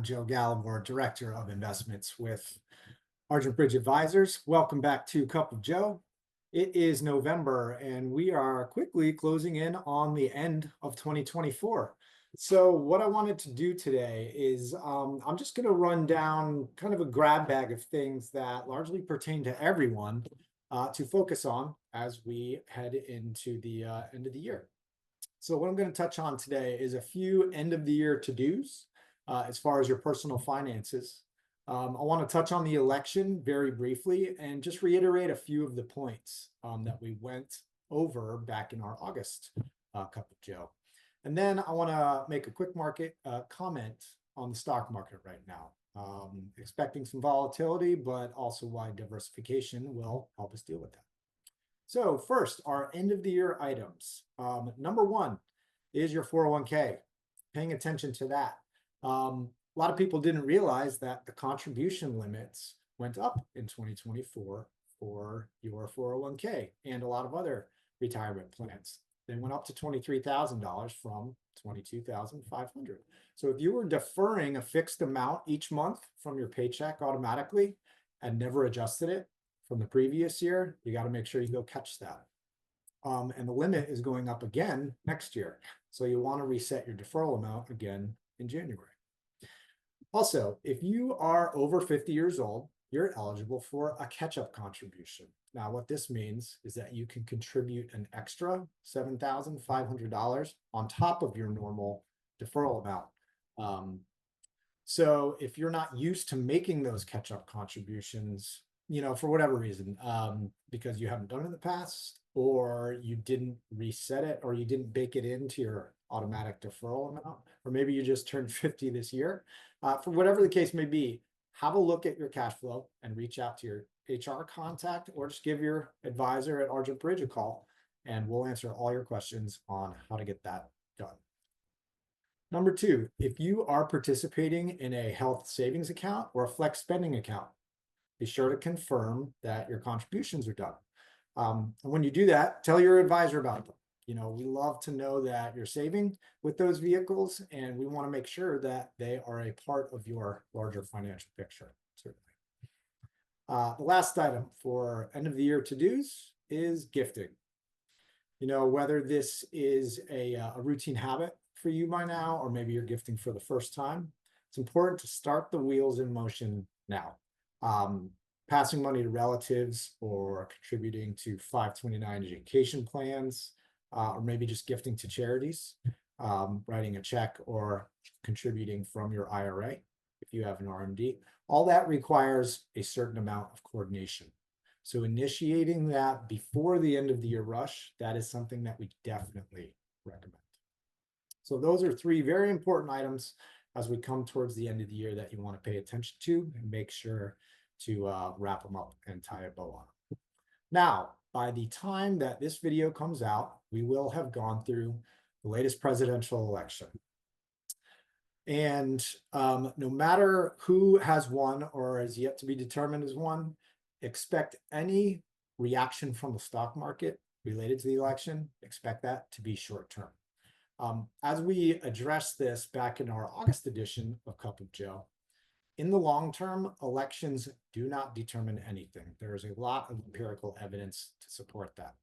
Joe Gallimore, Director of Investments with Argent Bridge Advisors. Welcome back to Cup of Joe. It is November and we are quickly closing in on the end of 2024. So what I wanted to do today is I'm just going to run down kind of a grab bag of things that largely pertain to everyone to focus on as we head into the end of the year. So what I'm going to touch on today is a few end of the year to-dos as far as your personal finances. I want to touch on the election very briefly and just reiterate a few of the points that we went over back in our August Cup of Joe. And then I want to make a quick market comment on the stock market right now. Expecting some volatility, but also why diversification will help us deal with that. So first, our end of the year items. Number one is your 401k. Paying attention to that. A lot of people didn't realize that the contribution limits went up in 2024 for your 401k and a lot of other retirement plans. They went up to $23,000 from $22,500. So if you were deferring a fixed amount each month from your paycheck automatically and never adjusted it from the previous year, you got to make sure you go catch that. And the limit is going up again next year. So you want to reset your deferral amount again in January. Also, if you are over 50 years old, you're eligible for a catch-up contribution. Now, what this means is that you can contribute an extra $7,500 on top of your normal deferral amount. So if you're not used to making those catch-up contributions, for whatever reason, because you haven't done it in the past, or you didn't reset it, or you didn't bake it into your automatic deferral amount, or maybe you just turned 50 this year, for whatever the case may be, have a look at your cash flow and reach out to your HR contact, or just give your advisor at Argent Bridge a call, and we'll answer all your questions on how to get that done. Number two, if you are participating in a health savings account or a flex spending account, be sure to confirm that your contributions are done. And when you do that, tell your advisor about them. We love to know that you're saving with those vehicles, and we want to make sure that they are a part of your larger financial picture, certainly. The last item for end of the year to-dos is gifting. Whether this is a routine habit for you by now, or maybe you're gifting for the first time, it's important to start the wheels in motion now. Passing money to relatives or contributing to 529 education plans, or maybe just gifting to charities, writing a check or contributing from your IRA if you have an RMD. All that requires a certain amount of coordination. So initiating that before the end of the year rush, that is something that we definitely recommend. So those are three very important items as we come towards the end of the year that you want to pay attention to and make sure to wrap them up and tie a bow on them. Now, by the time that this video comes out, we will have gone through the latest presidential election. And no matter who has won or is yet to be determined as won, expect any reaction from the stock market related to the election, expect that to be short term. As we addressed this back in our August edition of Cup of Joe, in the long term, elections do not determine anything. There is a lot of empirical evidence to support that.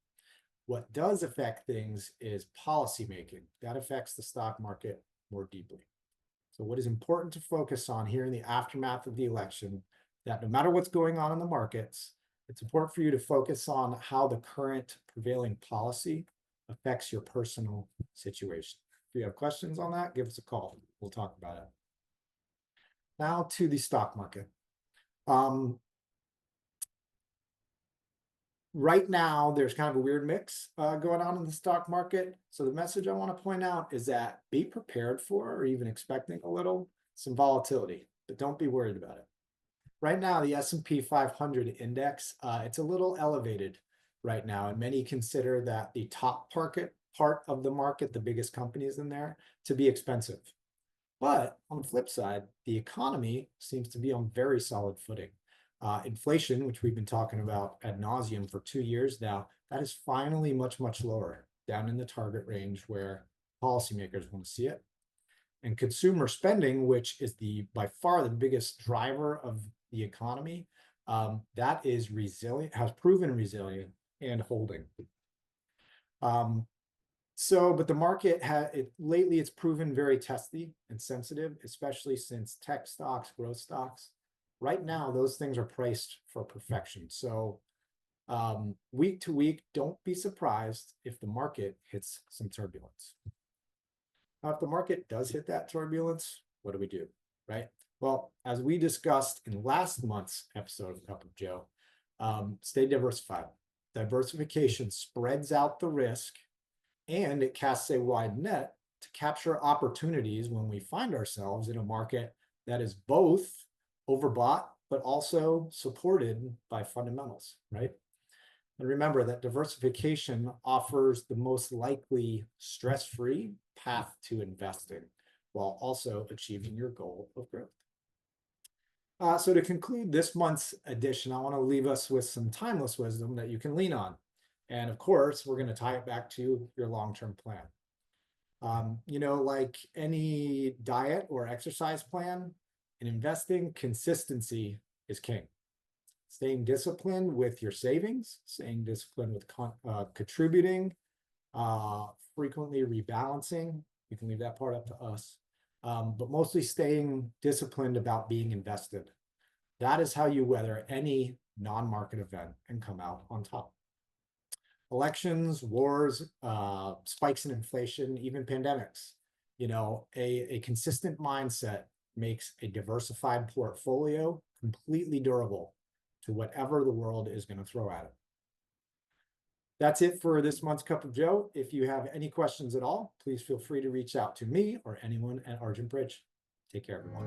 What does affect things is policymaking. That affects the stock market more deeply. So what is important to focus on here in the aftermath of the election, that no matter what's going on in the markets, it's important for you to focus on how the current prevailing policy affects your personal situation. If you have questions on that, give us a call. We'll talk about it. Now to the stock market. Right now, there's kind of a weird mix going on in the stock market. So the message I want to point out is that be prepared for, or even expecting a little, some volatility, but don't be worried about it. Right now, the S&P 500 index, it's a little elevated right now, and many consider that the top part of the market, the biggest companies in there, to be expensive. But on the flip side, the economy seems to be on very solid footing. Inflation, which we've been talking about ad nauseum for 2 years now, that is finally much, much lower, down in the target range where policymakers want to see it. And consumer spending, which is by far the biggest driver of the economy, that is resilient, has proven resilient and holding. But the market lately it's proven very testy and sensitive, especially since tech stocks, growth stocks. Right now, those things are priced for perfection. So week to week, don't be surprised if the market hits some turbulence. Now, if the market does hit that turbulence, what do we do, right? Well, as we discussed in last month's episode of Cup of Joe, stay diversified. Diversification spreads out the risk and it casts a wide net to capture opportunities when we find ourselves in a market that is both overbought, but also supported by fundamentals, right? And remember that diversification offers the most likely stress-free path to investing while also achieving your goal of growth. So to conclude this month's edition, I want to leave us with some timeless wisdom that you can lean on. And of course, we're going to tie it back to your long-term plan. Like any diet or exercise plan, in investing, consistency is king. Staying disciplined with your savings, staying disciplined with contributing, frequently rebalancing. You can leave that part up to us. But mostly staying disciplined about being invested. That is how you weather any non-market event and come out on top. Elections, wars, spikes in inflation, even pandemics. A consistent mindset makes a diversified portfolio completely durable to whatever the world is going to throw at it. That's it for this month's Cup of Joe. If you have any questions at all, please feel free to reach out to me or anyone at Argent Bridge. Take care, everyone.